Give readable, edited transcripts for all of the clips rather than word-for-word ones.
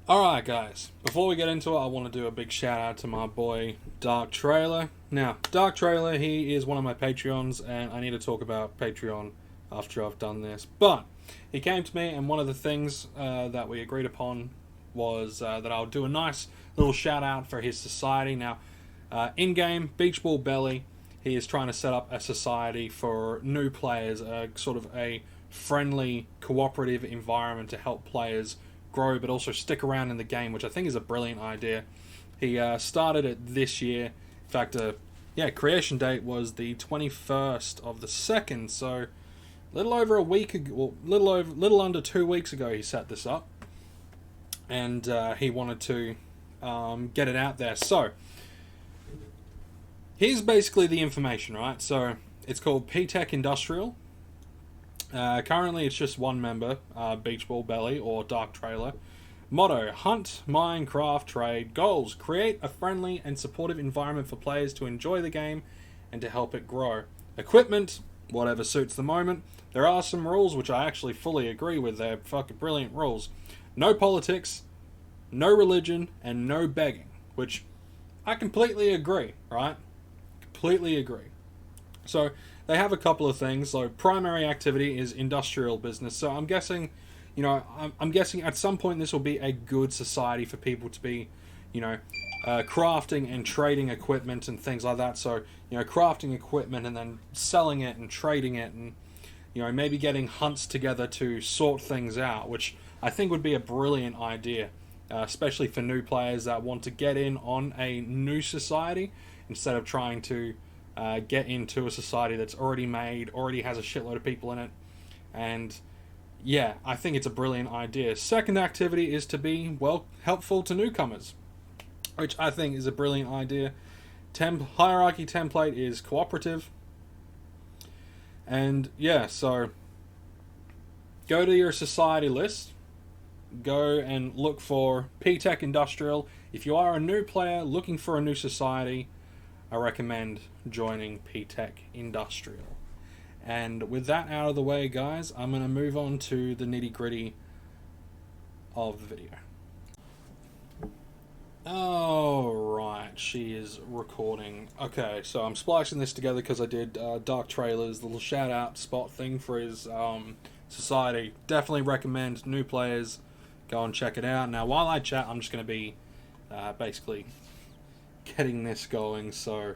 Alright guys, before we get into it, I want to do a big shout out to my boy Dark Trailer. Now, Dark Trailer, he is one of my Patreons, and I need to talk about Patreon after I've done this. But, he came to me, and one of the things that we agreed upon was that I'll do a nice little shout out for his society. Now, in-game, Beach Ball Belly, he is trying to set up a society for new players, sort of a friendly, cooperative environment to help players grow but also stick around in the game, which I think is a brilliant idea. He started it this year. In fact, creation date was the 21st of the 2nd, so a little over a week ago, little under 2 weeks ago he set this up, and he wanted to get it out there. So here's basically the information, right? So it's called P-Tech Industrial. Currently, it's just one member, Beach Ball Belly or Dark Trailer. Motto: hunt, mine, craft, trade. Goals: create a friendly and supportive environment for players to enjoy the game and to help it grow. Equipment: whatever suits the moment. There are some rules which I actually fully agree with. They're fucking brilliant rules. No politics, no religion, and no begging. Which I completely agree, right? Completely agree. So they have a couple of things. So primary activity is industrial business. So I'm guessing, I'm guessing at some point this will be a good society for people to be, crafting and trading equipment and things like that. So crafting equipment and then selling it and trading it, and maybe getting hunts together to sort things out, which I think would be a brilliant idea, especially for new players that want to get in on a new society instead of trying to get into a society that's already made, already has a shitload of people in it. And yeah, I think it's a brilliant idea. Second activity is to be, helpful to newcomers, which I think is a brilliant idea. Hierarchy template is cooperative. And yeah, so go to your society list, go and look for P-Tech Industrial. If you are a new player looking for a new society, I recommend joining P-Tech Industrial. And with that out of the way, guys, I'm going to move on to the nitty-gritty of the video. Alright, she is recording. Okay, so I'm splicing this together because I did Dark Trailer's little shout-out spot thing for his society. Definitely recommend new players go and check it out. Now, while I chat, I'm just going to be basically getting this going. So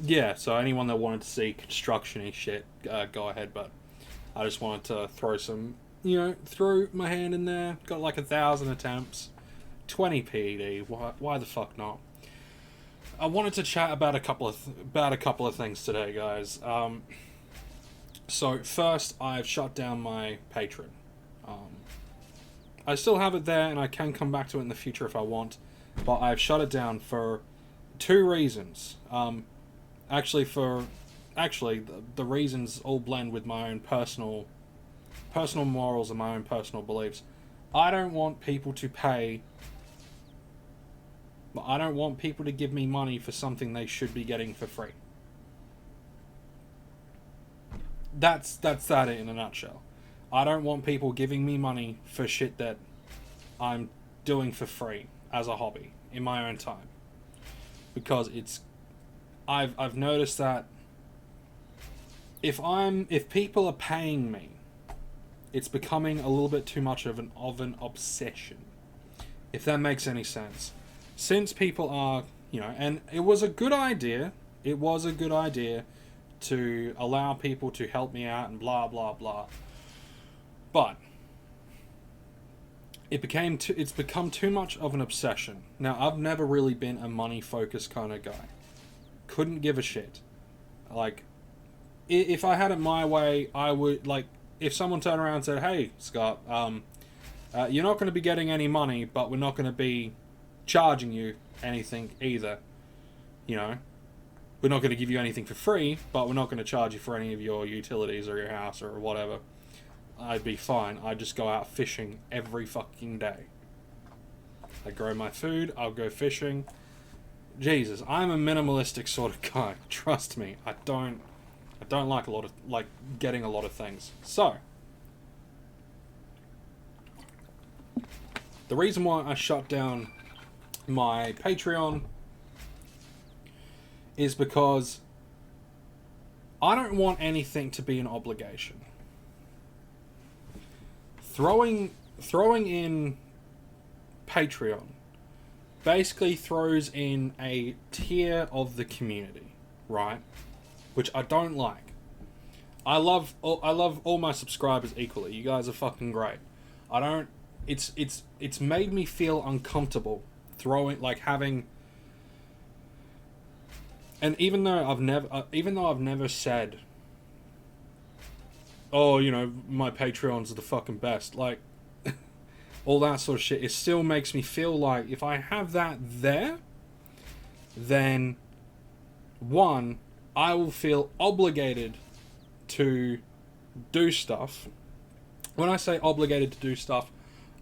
yeah, so anyone that wanted to see construction-y shit, go ahead, but I just wanted to throw some, throw my hand in there. Got like 1,000 attempts, 20 PD. Why the fuck not? I wanted to chat about a couple of things today, guys. So first, I've shut down my Patreon. I still have it there, and I can come back to it in the future if I want, but I've shut it down for two reasons. Actually, the reasons all blend with my own personal morals and my own personal beliefs. I don't want people to pay. I don't want people to give me money for something they should be getting for free. That's that in a nutshell. I don't want people giving me money for shit that I'm doing for free as a hobby in my own time, because I've noticed that if people are paying me, it's becoming a little bit too much of an obsession, if that makes any sense. Since people are, and it was a good idea to allow people to help me out and blah blah blah, but it's become too much of an obsession. Now, I've never really been a money focused kind of guy. Couldn't give a shit. Like, if I had it my way, I would, like, if someone turned around and said, "Hey, Scott, you're not going to be getting any money, but we're not going to be charging you anything either. We're not going to give you anything for free, but we're not going to charge you for any of your utilities or your house or whatever," I'd be fine. I'd just go out fishing every fucking day. I grow my food, I'll go fishing. Jesus, I'm a minimalistic sort of guy. Trust me, I don't like getting a lot of things. So The reason why I shut down my Patreon is because I don't want anything to be an obligation. Throwing in Patreon basically throws in a tier of the community, right? Which I don't like. I love all my subscribers equally. You guys are fucking great. I don't. It's made me feel uncomfortable having. And even though I've never said, oh, you know, my Patreons are the fucking best, like all that sort of shit, it still makes me feel like if I have that there, then one, I will feel obligated to do stuff. When I say obligated to do stuff,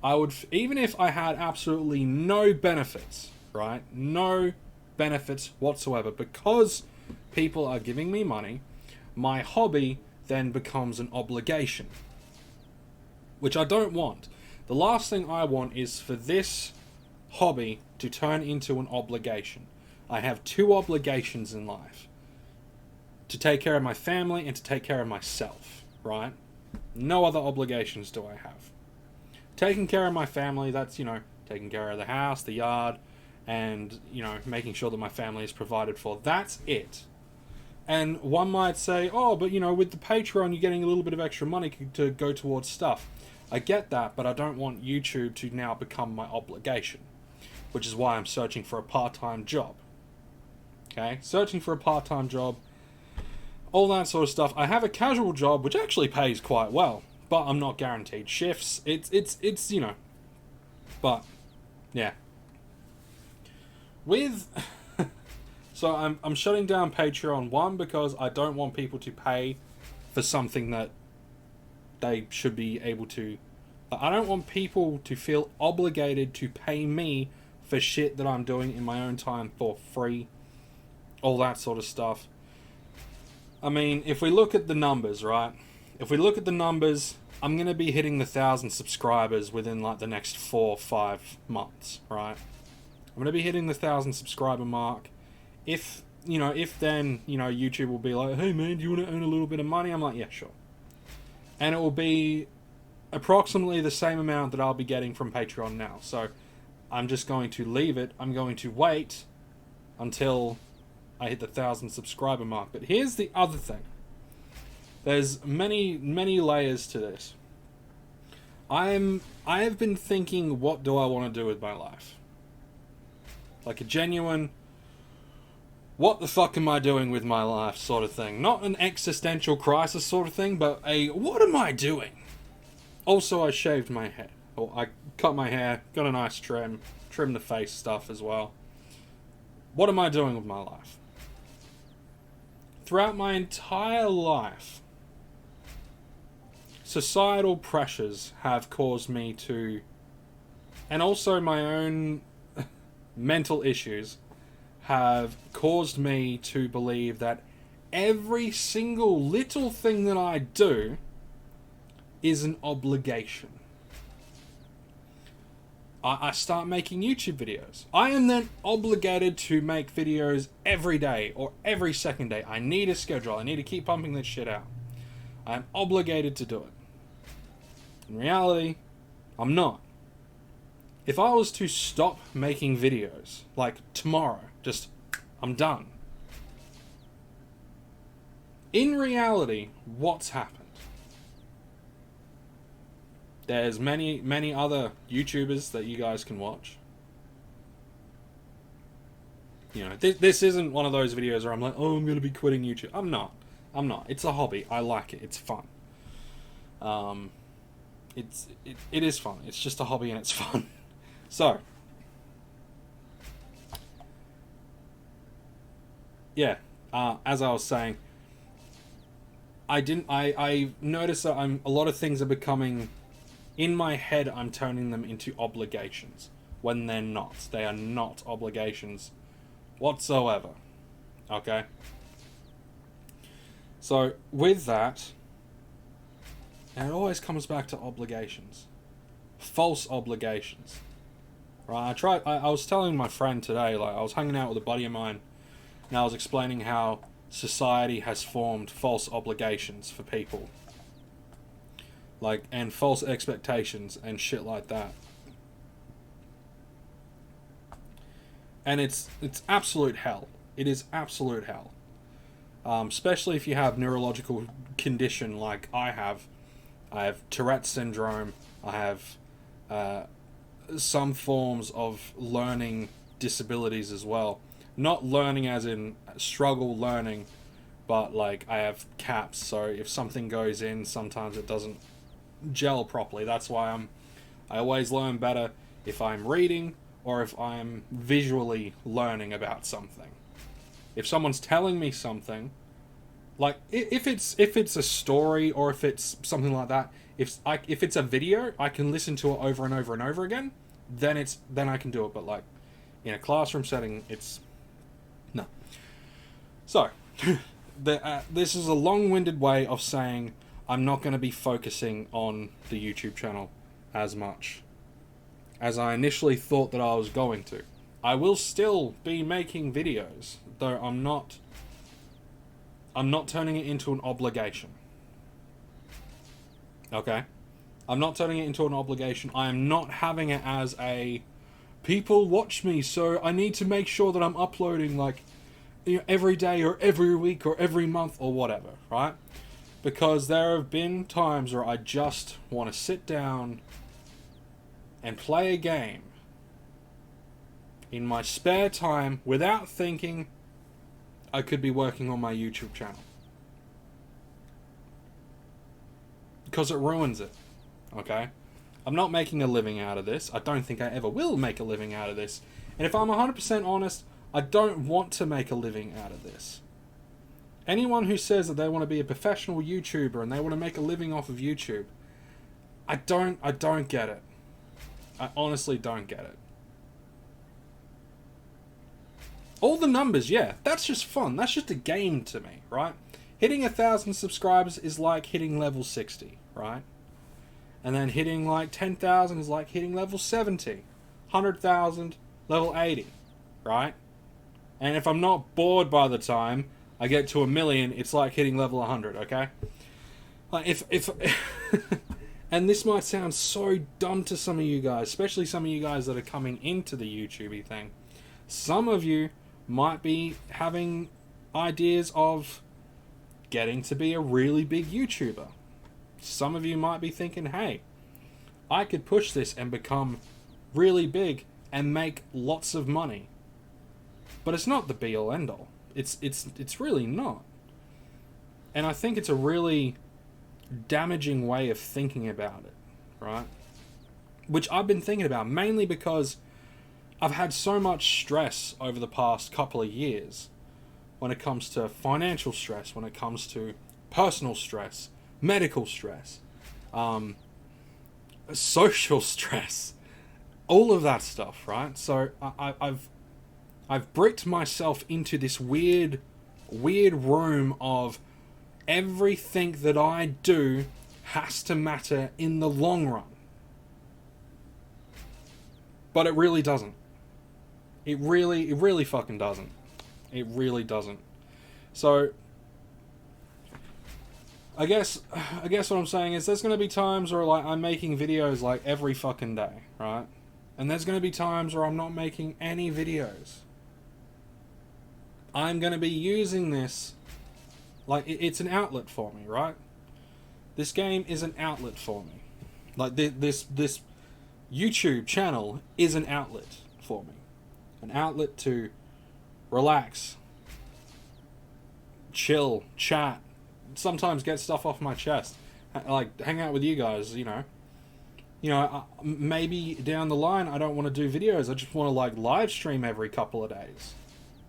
I would, even if I had absolutely no benefits, right? No benefits whatsoever, because people are giving me money, my hobby then becomes an obligation, which I don't want. The last thing I want is for this hobby to turn into an obligation. I have two obligations in life: to take care of my family and to take care of myself, right? No other obligations do I have. Taking care of my family, that's, you know, taking care of the house, the yard, and, you know, making sure that my family is provided for. That's it. And one might say, oh, but, you know, with the Patreon, you're getting a little bit of extra money to go towards stuff. I get that, but I don't want YouTube to now become my obligation, which is why I'm searching for a part-time job. Okay? Searching for a part-time job, all that sort of stuff. I have a casual job, which actually pays quite well, but I'm not guaranteed shifts. It's you know, but yeah. With so I'm shutting down Patreon, one, because I don't want people to pay for something that they should be able to. I don't want people to feel obligated to pay me for shit that I'm doing in my own time for free. All that sort of stuff. I mean, if we look at the numbers, right? If we look at the numbers, I'm going to be hitting the 1,000 subscribers within like the next 4 or 5 months, right? I'm going to be hitting the 1,000 subscriber mark. If then, you know, YouTube will be like, hey man, do you want to earn a little bit of money? I'm like, yeah, sure. And it will be approximately the same amount that I'll be getting from Patreon now. So I'm just going to leave it. I'm going to wait until I hit the 1,000 subscriber mark. But here's the other thing. There's many layers to this. I have been thinking, what do I want to do with my life? Like a genuine, what the fuck am I doing with my life sort of thing. Not an existential crisis sort of thing, but a, what am I doing? Also, I shaved my hair. Or I cut my hair, got a nice trim the face stuff as well. What am I doing with my life? Throughout my entire life, societal pressures have caused me to, and also my own mental issues have caused me to believe that every single little thing that I do is an obligation. I start making YouTube videos. I am then obligated to make videos every day or every second day. I need a schedule. I need to keep pumping this shit out. I am obligated to do it. In reality, I'm not. If I was to stop making videos, like tomorrow, just, I'm done. In reality, what's happened? There's many other YouTubers that you guys can watch. You know, this isn't one of those videos where I'm like, oh, I'm going to be quitting YouTube. I'm not. It's a hobby. I like it. It's fun. It is fun. It's just a hobby and it's fun. So, yeah, as I was saying, I noticed that a lot of things are becoming, in my head, I'm turning them into obligations when they're not. They are not obligations whatsoever. Okay? So, with that, and it always comes back to obligations. False obligations. right? I was telling my friend today, like, I was hanging out with a buddy of mine, and I was explaining how society has formed false obligations for people. Like, and false expectations and shit like that. And it's absolute hell. It is absolute hell. Especially if you have neurological condition like I have. I have Tourette's syndrome. I have some forms of learning disabilities as well. Not learning as in struggle learning, but like I have caps. So if something goes in, sometimes it doesn't gel properly. That's why I always learn better if I'm reading or if I'm visually learning about something. If someone's telling me something, like if it's a story or if it's something like that, if it's a video, I can listen to it over and over and over again. Then I can do it. But like in a classroom setting, it's no. So this is a long-winded way of saying I'm not going to be focusing on the YouTube channel as much as I initially thought that I was going to. I will still be making videos, though I'm not turning it into an obligation. Okay? I'm not turning it into an obligation. I am not having it as a people watch me, so I need to make sure that I'm uploading like every day or every week or every month or whatever, right? Because there have been times where I just want to sit down and play a game in my spare time without thinking I could be working on my YouTube channel. Because it ruins it. Okay? I'm not making a living out of this. I don't think I ever will make a living out of this. And if I'm 100% honest, I don't want to make a living out of this. Anyone who says that they want to be a professional YouTuber and they want to make a living off of YouTube, I don't get it. I honestly don't get it. All the numbers, yeah, that's just fun. That's just a game to me, right? Hitting 1,000 subscribers is like hitting level 60, right? And then hitting like 10,000 is like hitting level 70. 100,000, level 80, right? And if I'm not bored by the time I get to 1 million, it's like hitting level 100, okay? Like if and this might sound so dumb to some of you guys, especially some of you guys that are coming into the YouTubey thing. Some of you might be having ideas of getting to be a really big YouTuber. Some of you might be thinking, hey, I could push this and become really big and make lots of money. But it's not the be-all end-all. It's really not. And I think it's a really damaging way of thinking about it, right? Which I've been thinking about mainly because I've had so much stress over the past couple of years when it comes to financial stress, when it comes to personal stress, medical stress, social stress, all of that stuff, right? So I've bricked myself into this weird room of everything that I do has to matter in the long run. But it really doesn't. It really fucking doesn't. It really doesn't. So I guess what I'm saying is there's going to be times where like I'm making videos like every fucking day, right? And there's going to be times where I'm not making any videos. I'm going to be using this like it's an outlet for me, right? This game is an outlet for me. Like this YouTube channel is an outlet for me. An outlet to relax, chill, chat, sometimes get stuff off my chest, like hang out with you guys, you know, maybe down the line I don't want to do videos, I just want to like live stream every couple of days.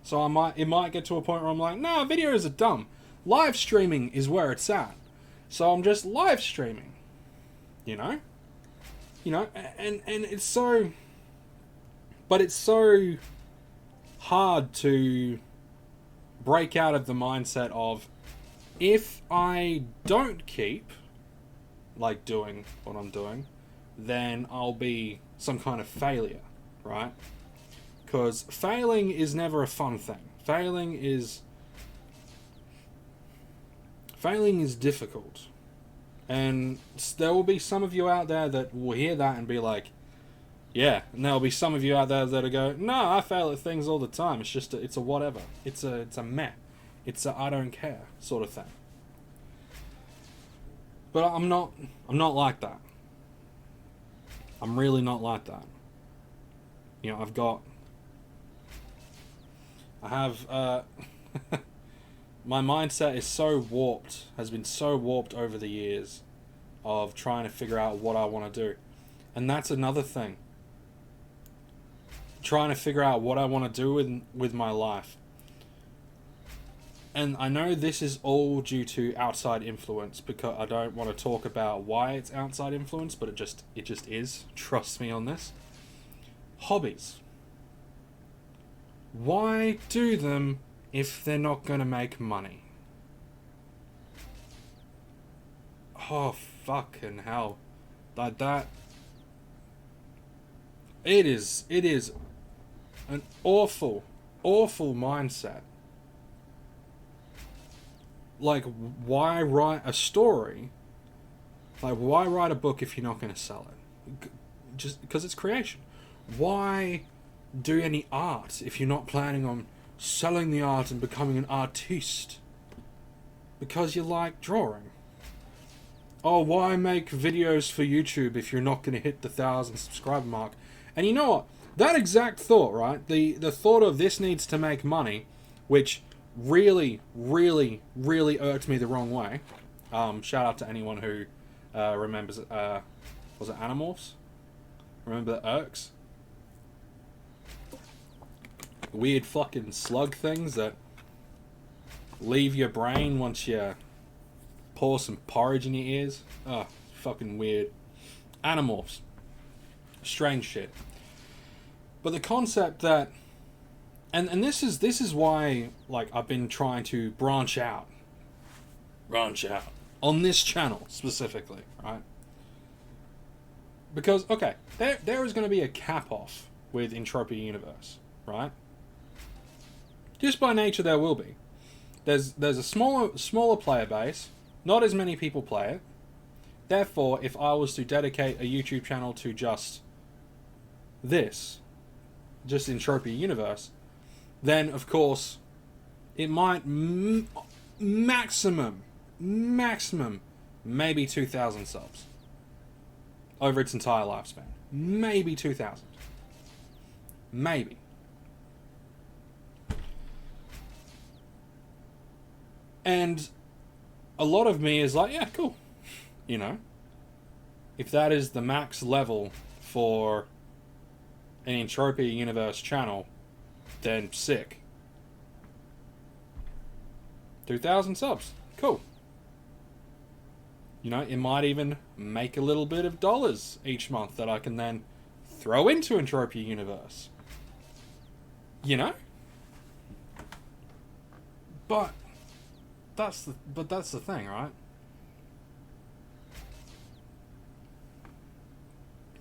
So it might get to a point where I'm like, nah, videos are dumb. Live streaming is where it's at. So I'm just live streaming, you know, and it's so, but it's so hard to break out of the mindset of if I don't keep like doing what I'm doing, then I'll be some kind of failure. right? Because failing is never a fun thing. Failing is difficult. And there will be some of you out there that will hear that and be like, yeah. And there'll be some of you out there that'll go, no, I fail at things all the time. It's just it's a whatever. It's a meh. It's a I don't care sort of thing. But I'm not like that. I'm really not like that. You know, I have my mindset is so warped, has been so warped over the years of trying to figure out what I want to do. And that's another thing. Trying to figure out what I want to do with my life. And I know this is all due to outside influence, because I don't want to talk about why it's outside influence, but it just is. Trust me on this. Hobbies. Why do them if they're not going to make money? Oh, fucking hell. Like that. It is an awful mindset. Like, why write a story? Like, why write a book if you're not going to sell it? Just because it's creation. Why do any art if you're not planning on selling the art and becoming an artiste? Because you like drawing. Oh, why make videos for YouTube if you're not going to hit the 1,000 subscriber mark? And you know what? That exact thought, right? The thought of this needs to make money, which really irked me the wrong way. Shout out to anyone who remembers, was it Animorphs? Remember the irks? Weird fucking slug things that leave your brain once you pour some porridge in your ears. Oh, fucking weird. Animorphs. Strange shit. But the concept that, and this is why, like, I've been trying to branch out on this channel specifically, right? Because, okay, there is going to be a cap off with Entropy Universe, right? Just by nature there will be. There's a smaller player base, not as many people play it. Therefore, if I was to dedicate a YouTube channel to just this, just Entropy Universe, then of course it might maximum maybe 2,000 subs over its entire lifespan. Maybe 2,000. Maybe. And a lot of me is like, yeah, cool. You know, if that is the max level for an Entropy Universe channel, then sick. 2,000 subs. Cool. You know, it might even make a little bit of dollars each month that I can then throw into Entropy Universe. You know? But that's the thing, right?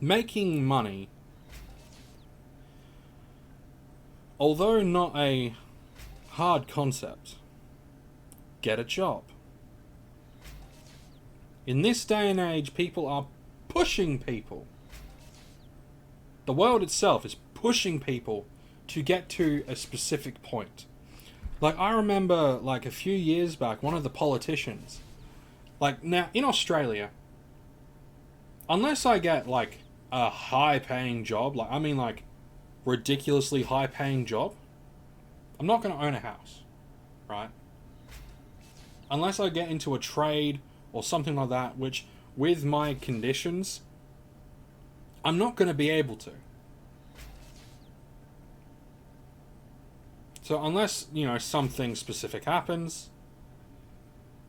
Making money, although not a hard concept, get a job. In this day and age, people are pushing people. The world itself is pushing people to get to a specific point. Like, I remember, like, a few years back, one of the politicians, like, now, in Australia, unless I get, like, a high-paying job, like, I mean, like, ridiculously high-paying job, I'm not going to own a house, right? Unless I get into a trade or something like that, which, with my conditions, I'm not going to be able to. So unless, you know, something specific happens,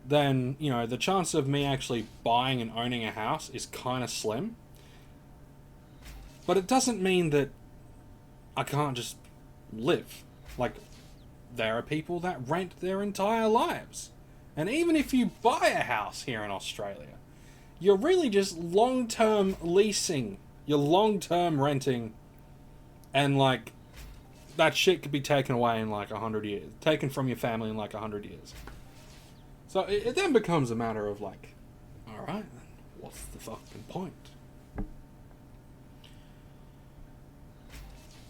then, you know, the chance of me actually buying and owning a house is kind of slim. But it doesn't mean that I can't just live. Like, there are people that rent their entire lives. And even if you buy a house here in Australia, you're really just long-term leasing. You're long-term renting And like, that shit could be taken away in like 100 years, taken from your family in like 100 years. So it then becomes a matter of like, all right, what's the fucking point?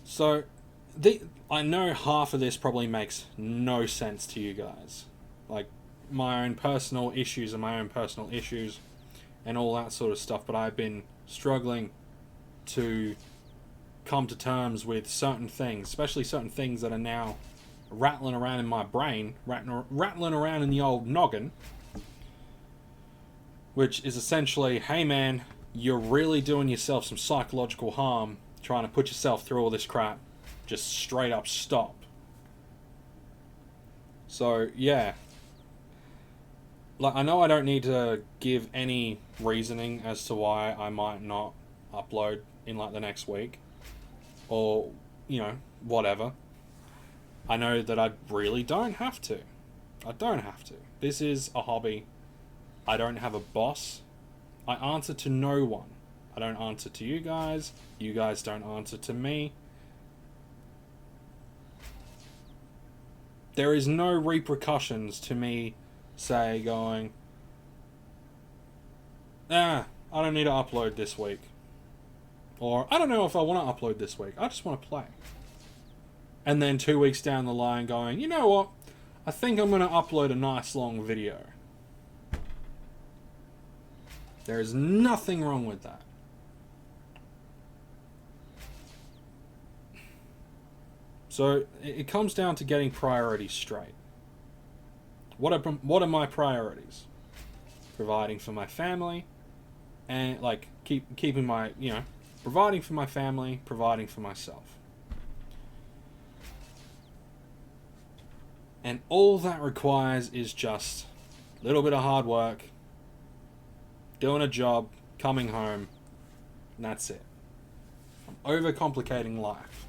So, I know half of this probably makes no sense to you guys, like my own personal issues and my own personal issues, and all that sort of stuff. But I've been struggling to come to terms with certain things, especially certain things that are now rattling around in my brain, rattling around in the old noggin, which is essentially, hey man, you're really doing yourself some psychological harm trying to put yourself through all this crap. Just straight up stop. So, yeah. Like, I know I don't need to give any reasoning as to why I might not upload in like the next week. Or, whatever. I know that I really don't have to. I don't have to. This is a hobby. I don't have a boss. I answer to no one. I don't answer to you guys. You guys don't answer to me. There is no repercussions to me, say, going, I don't need to upload this week. Or, I don't know if I want to upload this week. I just want to play. And then 2 weeks down the line going, you know what? I think I'm going to upload a nice long video. There is nothing wrong with that. So it comes down to getting priorities straight. What are my priorities? Providing for my family, and like keeping my providing for my family, providing for myself. And all that requires is just a little bit of hard work, doing a job, coming home, and that's it. I'm overcomplicating life.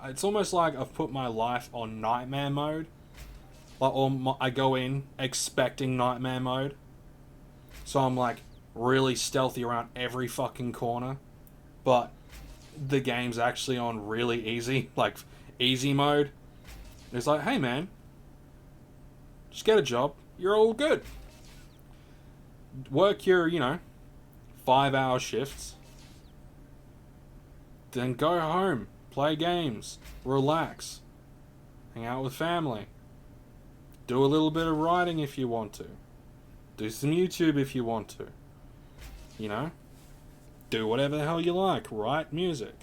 It's almost like I've put my life on nightmare mode. I go in expecting nightmare mode. So I'm like really stealthy around every fucking corner. But the game's actually on really easy, like easy mode. It's like, hey man, just get a job. You're all good. Work your, 5-hour shifts. Then go home. Play games. Relax. Hang out with family. Do a little bit of writing if you want to. Do some YouTube if you want to. Do whatever the hell you like. Write music.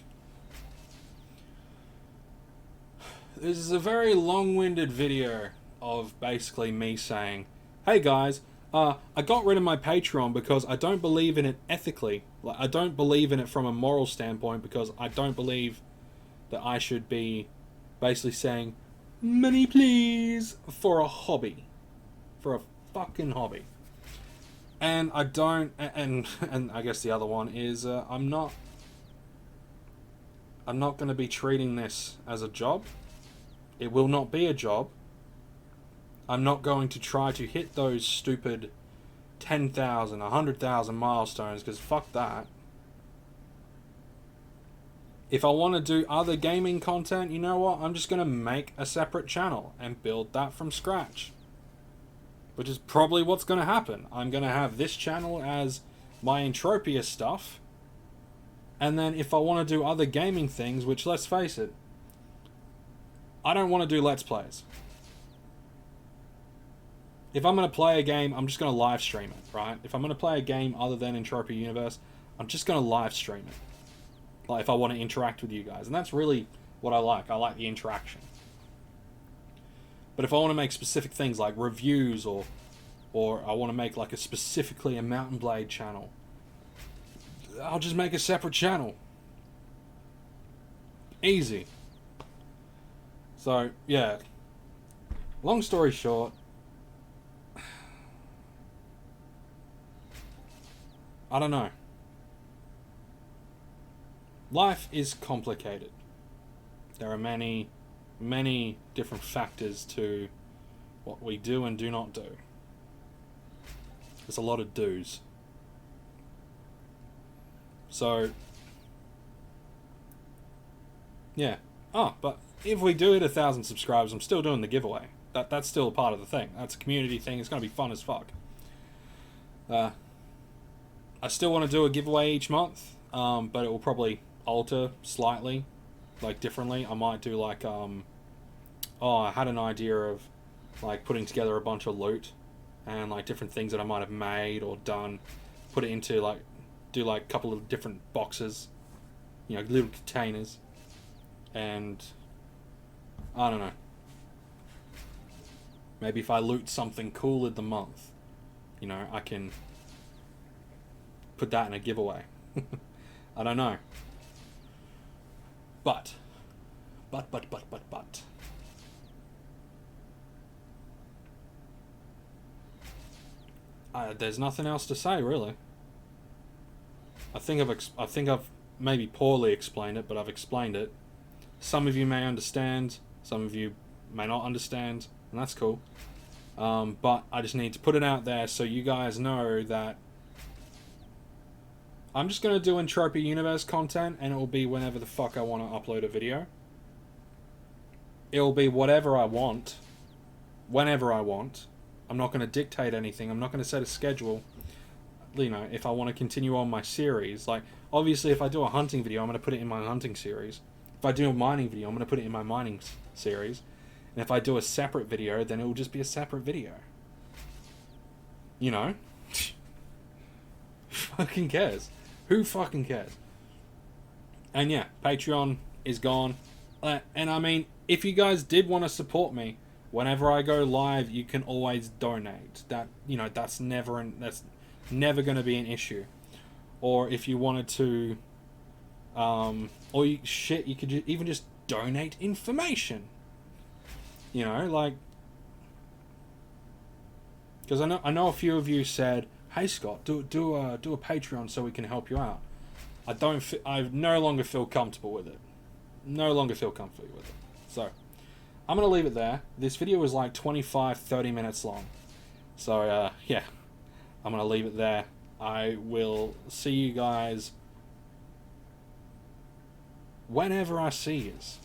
This is a very long-winded video of basically me saying, hey guys, I got rid of my Patreon because I don't believe in it ethically. Like, I don't believe in it from a moral standpoint because I don't believe that I should be basically saying, money please, for a hobby. For a fucking hobby. And I don't, and I guess the other one is, I'm not going to be treating this as a job. It will not be a job. I'm not going to try to hit those stupid 10,000, 100,000 milestones, because fuck that. If I want to do other gaming content, you know what? I'm just going to make a separate channel and build that from scratch. Which is probably what's going to happen. I'm going to have this channel as my Entropia stuff. And then if I want to do other gaming things, which let's face it, I don't want to do Let's Plays. If I'm going to play a game, I'm just going to live stream it, right? If I'm going to play a game other than Entropia Universe, I'm just going to live stream it. Like, if I want to interact with you guys. And that's really what I like. I like the interaction. But if I want to make specific things like reviews or I want to make like specifically a Mountain Blade channel, I'll just make a separate channel. Easy. So, yeah. Long story short, I don't know. Life is complicated. There are many, many different factors to what we do and do not do. There's a lot of do's. So, Yeah. Oh, but if we do hit 1,000 subscribers, I'm still doing the giveaway. That's still a part of the thing. That's a community thing. It's going to be fun as fuck. I still want to do a giveaway each month, but it will probably alter slightly, like differently. I might do like, I had an idea of like putting together a bunch of loot and like different things that I might have made or done, put it into like, do like a couple of different boxes, little containers, and I don't know. Maybe if I loot something cool in the month, I can put that in a giveaway. I don't know. But. There's nothing else to say, really. I think I've maybe poorly explained it, but I've explained it. Some of you may understand, some of you may not understand, and that's cool. But I just need to put it out there so you guys know that I'm just going to do Entropy Universe content, and it will be whenever the fuck I want to upload a video. It'll be whatever I want, whenever I want. I'm not going to dictate anything. I'm not going to set a schedule. If I want to continue on my series, like, obviously if I do a hunting video, I'm going to put it in my hunting series. If I do a mining video, I'm going to put it in my mining series. And if I do a separate video, then it will just be a separate video. Fucking cares? Who fucking cares? And yeah, Patreon is gone. And I mean, if you guys did want to support me, whenever I go live, you can always donate. That's never going to be an issue. Or if you wanted to, you could even just donate information. Because I know a few of you said, "Hey Scott, do a Patreon so we can help you out." I no longer feel comfortable with it. So I'm gonna leave it there. This video was like 25-30 minutes long. So yeah, I'm gonna leave it there. I will see you guys whenever I see yous.